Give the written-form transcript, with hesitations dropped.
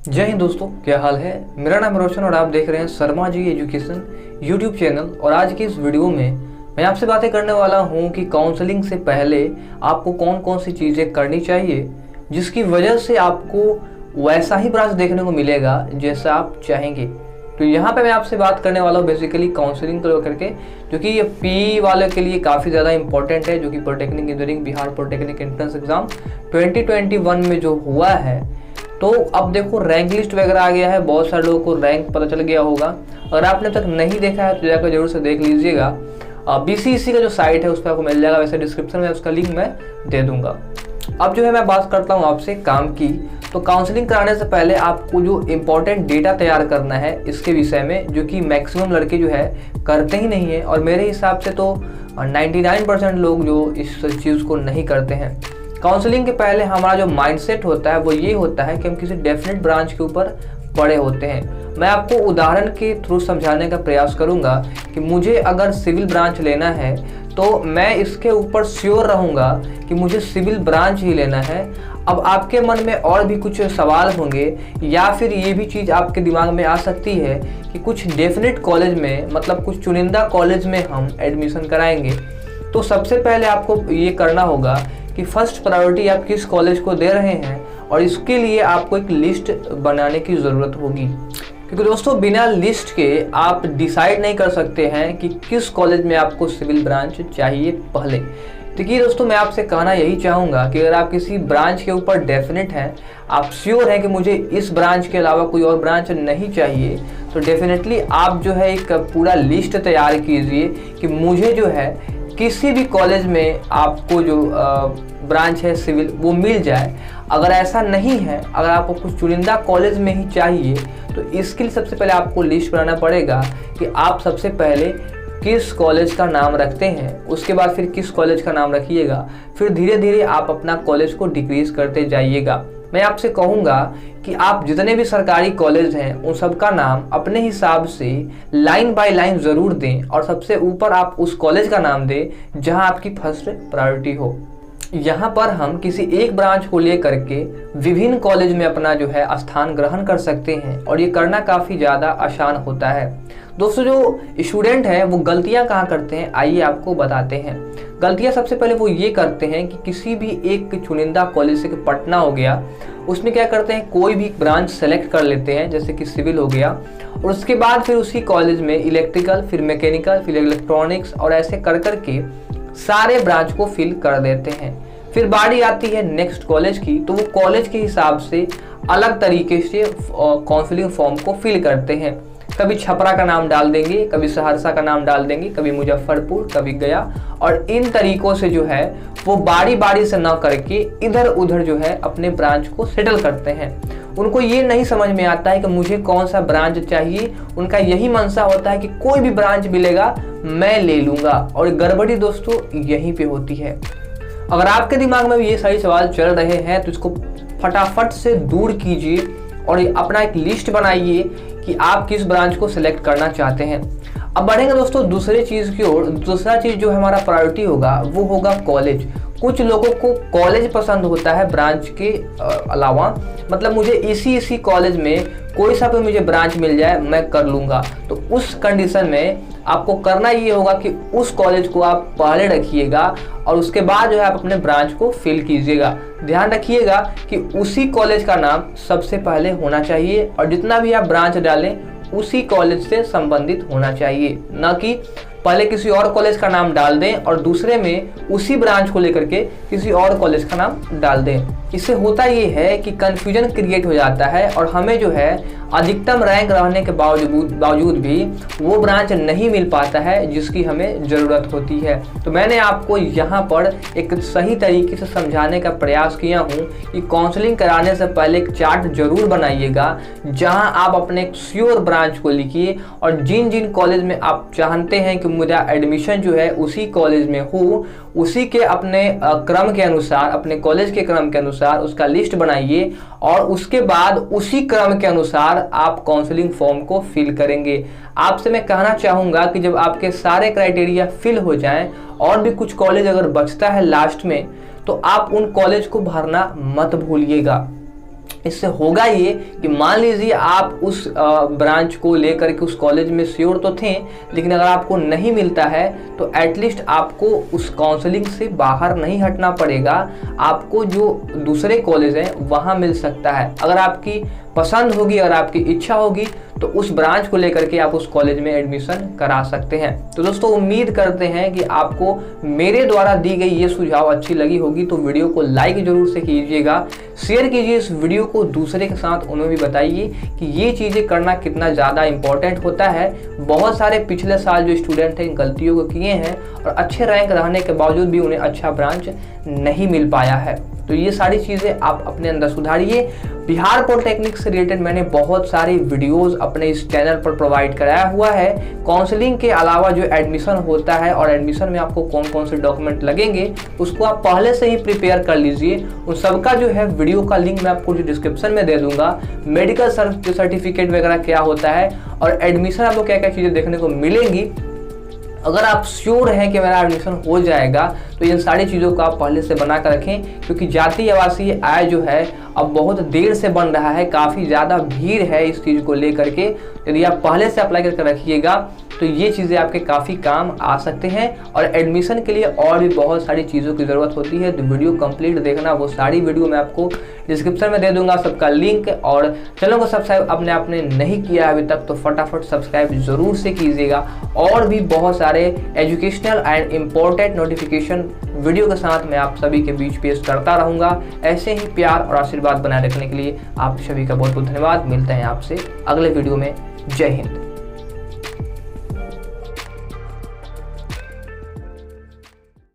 जय हिंद दोस्तों, क्या हाल है। मेरा नाम रोशन और आप देख रहे हैं Sharma ji education YouTube channel. और आज की इस वीडियो में मैं आपसे बातें करने वाला हूं कि काउंसलिंग से पहले आपको कौन कौन सी चीज़ें करनी चाहिए जिसकी वजह से आपको वैसा ही ब्रांच देखने को मिलेगा जैसा आप चाहेंगे। तो यहाँ पे मैं आपसे बात करने वाला हूँ बेसिकली काउंसलिंग को लेकर के, जो कि ये पी वाले के लिए काफ़ी ज़्यादा इंपॉर्टेंट है, जो कि polytechnic engineering Bihar polytechnic entrance exam 2021 में जो हुआ है। तो अब देखो रैंक लिस्ट वगैरह आ गया है, बहुत सारे लोगों को रैंक पता चल गया होगा। अगर आपने तक नहीं देखा है तो जाकर जरूर से देख लीजिएगा। BCEC का जो साइट है उस पर आपको मिल जाएगा, वैसे डिस्क्रिप्शन में उसका लिंक मैं दे दूंगा। अब जो है मैं बात करता हूँ आपसे काम की। तो काउंसलिंग कराने से पहले आपको जो इम्पोर्टेंट डेटा तैयार करना है इसके विषय में, जो कि मैक्सिमम लड़के जो है करते ही नहीं है, और मेरे हिसाब से तो 99% लोग जो इस चीज़ को नहीं करते हैं। काउंसलिंग के पहले हमारा जो माइंडसेट होता है वो ये होता है कि हम किसी डेफिनेट ब्रांच के ऊपर पड़े होते हैं। मैं आपको उदाहरण के थ्रू समझाने का प्रयास करूंगा कि मुझे अगर सिविल ब्रांच लेना है तो मैं इसके ऊपर श्योर रहूंगा कि मुझे सिविल ब्रांच ही लेना है। अब आपके मन में और भी कुछ सवाल होंगे, या फिर ये भी चीज़ आपके दिमाग में आ सकती है कि कुछ डेफिनेट कॉलेज में, मतलब कुछ चुनिंदा कॉलेज में हम एडमिशन कराएंगे। तो सबसे पहले आपको ये करना होगा कि फर्स्ट प्रायोरिटी आप किस कॉलेज को दे रहे हैं, और इसके लिए आपको एक लिस्ट बनाने की ज़रूरत होगी। क्योंकि दोस्तों बिना लिस्ट के आप डिसाइड नहीं कर सकते हैं कि किस कॉलेज में आपको सिविल ब्रांच चाहिए पहले। देखिए दोस्तों, मैं आपसे कहना यही चाहूँगा कि अगर आप किसी ब्रांच के ऊपर डेफिनेट हैं, आप श्योर हैं कि मुझे इस ब्रांच के अलावा कोई और ब्रांच नहीं चाहिए, तो डेफिनेटली आप जो है एक पूरा लिस्ट तैयार कीजिए कि मुझे जो है किसी भी कॉलेज में आपको जो ब्रांच है सिविल वो मिल जाए। अगर ऐसा नहीं है, अगर आपको कुछ चुनिंदा कॉलेज में ही चाहिए, तो इसके लिए सबसे पहले आपको लिस्ट बनाना पड़ेगा कि आप सबसे पहले किस कॉलेज का नाम रखते हैं, उसके बाद फिर किस कॉलेज का नाम रखिएगा, फिर धीरे धीरे आप अपना कॉलेज को डिक्रीज करते जाइएगा। मैं आपसे कहूँगा कि आप जितने भी सरकारी कॉलेज हैं उन सब का नाम अपने हिसाब से लाइन बाय लाइन ज़रूर दें, और सबसे ऊपर आप उस कॉलेज का नाम दें जहां आपकी फर्स्ट प्रायोरिटी हो। यहाँ पर हम किसी एक ब्रांच को लेकर के विभिन्न कॉलेज में अपना जो है स्थान ग्रहण कर सकते हैं, और ये करना काफ़ी ज़्यादा आसान होता है। दोस्तों जो स्टूडेंट हैं वो गलतियाँ कहाँ करते हैं, आइए आपको बताते हैं। गलतियाँ सबसे पहले वो ये करते हैं कि किसी भी एक चुनिंदा कॉलेज से, पटना हो गया, उसमें क्या करते हैं कोई भी ब्रांच सेलेक्ट कर लेते हैं, जैसे कि सिविल हो गया, और उसके बाद फिर उसी कॉलेज में इलेक्ट्रिकल, फिर मैकेनिकल, फिर इलेक्ट्रॉनिक्स, और ऐसे कर के सारे ब्रांच को फिल कर देते हैं। फिर बारी आती है नेक्स्ट कॉलेज की, तो वो कॉलेज के हिसाब से अलग तरीके से काउंसलिंग फॉर्म को फिल करते हैं। कभी छपरा का नाम डाल देंगे, कभी सहरसा का नाम डाल देंगे, कभी मुजफ्फरपुर, कभी गया, और इन तरीकों से जो है वो बारी बारी से ना करके इधर उधर जो है अपने ब्रांच को सेटल करते हैं। उनको ये नहीं समझ में आता है कि मुझे कौन सा ब्रांच चाहिए, उनका यही मनसा होता है कि कोई भी ब्रांच मिलेगा मैं ले लूँगा, और गड़बड़ी दोस्तों यहीं पे होती है। अगर आपके दिमाग में भी ये सही सवाल चल रहे हैं तो इसको फटाफट से दूर कीजिए और अपना एक लिस्ट बनाइए कि आप किस ब्रांच को सिलेक्ट करना चाहते हैं। अब बढ़ेंगे दोस्तों दूसरे चीज़ की ओर। दूसरा चीज़ जो हमारा प्रायोरिटी होगा वो होगा कॉलेज। कुछ लोगों को कॉलेज पसंद होता है ब्रांच के अलावा, मतलब मुझे इसी कॉलेज में कोई सा भी मुझे ब्रांच मिल जाए मैं कर लूँगा। तो उस कंडीशन में आपको करना ये होगा कि उस कॉलेज को आप पहले रखिएगा, और उसके बाद जो है आप अपने ब्रांच को फिल कीजिएगा। ध्यान रखिएगा कि उसी कॉलेज का नाम सबसे पहले होना चाहिए, और जितना भी आप ब्रांच डालें उसी कॉलेज से संबंधित होना चाहिए, न कि पहले किसी और कॉलेज का नाम डाल दें और दूसरे में उसी ब्रांच को लेकर के किसी और कॉलेज का नाम डाल दें। इससे होता ये है कि कन्फ्यूजन क्रिएट हो जाता है, और हमें जो है अधिकतम रैंक रहने के बावजूद भी वो ब्रांच नहीं मिल पाता है जिसकी हमें ज़रूरत होती है। तो मैंने आपको यहाँ पर एक सही तरीके से समझाने का प्रयास किया हूँ कि काउंसलिंग कराने से पहले एक चार्ट जरूर बनाइएगा, जहाँ आप अपने श्योर ब्रांच को लिखिए, और जिन जिन कॉलेज में आप चाहते हैं कि मेरा एडमिशन जो है उसी कॉलेज में हो, उसी के अपने क्रम के अनुसार, अपने कॉलेज के क्रम के अनुसार उसका लिस्ट बनाइए, और उसके बाद उसी क्रम के अनुसार आप काउंसलिंग फॉर्म को फिल करेंगे। आपसे मैं कहना चाहूँगा कि जब आपके सारे क्राइटेरिया फिल हो जाएं और भी कुछ कॉलेज अगर बचता है लास्ट में, तो आप उन कॉलेज को भरना मत भूलिएगा। इससे होगा ये कि मान लीजिए आप उस ब्रांच को लेकर के उस कॉलेज में श्योर तो थे, लेकिन अगर आपको नहीं मिलता है तो एटलीस्ट आपको उस काउंसलिंग से बाहर नहीं हटना पड़ेगा, आपको जो दूसरे कॉलेज हैं वहाँ मिल सकता है। अगर आपकी पसंद होगी, अगर आपकी इच्छा होगी तो उस ब्रांच को लेकर के आप उस कॉलेज में एडमिशन करा सकते हैं। तो दोस्तों उम्मीद करते हैं कि आपको मेरे द्वारा दी गई ये सुझाव अच्छी लगी होगी, तो वीडियो को लाइक जरूर से कीजिएगा, शेयर कीजिए इस वीडियो को दूसरे के साथ, उन्हें भी बताइए कि ये चीज़ें करना कितना ज़्यादा इंपॉर्टेंट होता है। बहुत सारे पिछले साल जो स्टूडेंट हैं गलतियों को किए हैं और अच्छे रैंक रहने के बावजूद भी उन्हें अच्छा ब्रांच नहीं मिल पाया है। तो ये सारी चीज़ें आप अपने अंदर सुधारिए। बिहार पॉलिटेक्निक से रिलेटेड मैंने बहुत सारी वीडियोस अपने इस चैनल पर प्रोवाइड कराया हुआ है। काउंसलिंग के अलावा जो एडमिशन होता है और एडमिशन में आपको कौन कौन से डॉक्यूमेंट लगेंगे उसको आप पहले से ही प्रिपेयर कर लीजिए। उन सबका जो है वीडियो का लिंक मैं आपको डिस्क्रिप्शन में दे दूंगा। मेडिकल सर्टिफिकेट वगैरह क्या होता है और एडमिशन आपको क्या क्या चीज़ें देखने को मिलेंगी, अगर आप श्योर हैं कि मेरा एडमिशन हो जाएगा तो इन सारी चीज़ों को आप पहले से बना कर रखें, क्योंकि जातीय आवासीय आय जो है अब बहुत देर से बन रहा है, काफ़ी ज़्यादा भीड़ है इस चीज़ को लेकर के। यदि आप पहले से अप्लाई करके रखिएगा तो ये चीज़ें आपके काफ़ी काम आ सकते हैं। और एडमिशन के लिए और भी बहुत सारी चीज़ों की ज़रूरत होती है, तो वीडियो कंप्लीट देखना, वो सारी वीडियो मैं आपको डिस्क्रिप्शन में दे दूंगा सबका लिंक। और चैनल को सब्सक्राइब अपने आपने नहीं किया अभी तक तो फटाफट सब्सक्राइब जरूर से कीजिएगा। और भी बहुत सारे educational and important notification video के साथ मैं आप सभी के बीच पेश करता रहूँगा। ऐसे ही प्यार और आशीर्वाद बनाए रखने के लिए आप सभी का बहुत बहुत धन्यवाद। मिलते हैं आपसे अगले वीडियो में। जय हिंद।